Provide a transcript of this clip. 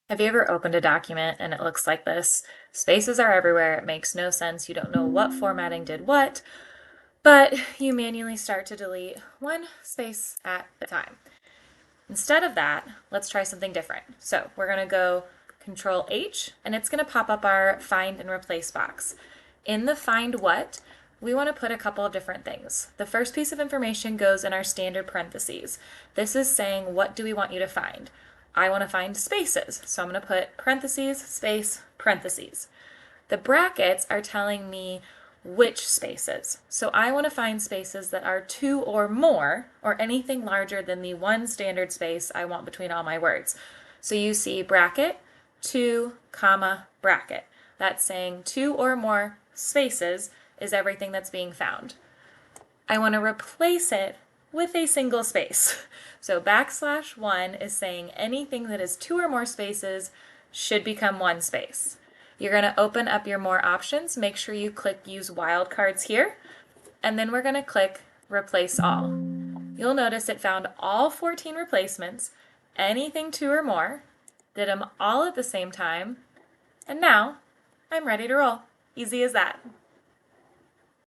Have you ever opened a document and it looks like this? Spaces are everywhere, it makes no sense, you don't know what formatting did what, but you manually start to delete one space at a time. Instead of that, let's try something different. So we're going to go Control H, and it's going to pop up our Find and Replace box. In the Find What, we want to put a couple of different things. The first piece of information goes in our standard parentheses. This is saying, what do we want you to find? I want to find spaces, so I'm going to put parentheses, space, parentheses. The brackets are telling me which spaces. So I want to find spaces that are two or more, or anything larger than the one standard space I want between all my words. So you see bracket, two, comma, bracket. That's saying two or more spaces is everything that's being found. I want to replace it with a single space. So \1 is saying anything that is two or more spaces should become one space. You're going to open up your more options. Make sure you click use wildcards here. And then we're going to click replace all. You'll notice it found all 14 replacements, anything two or more, did them all at the same time, and now I'm ready to roll. Easy as that.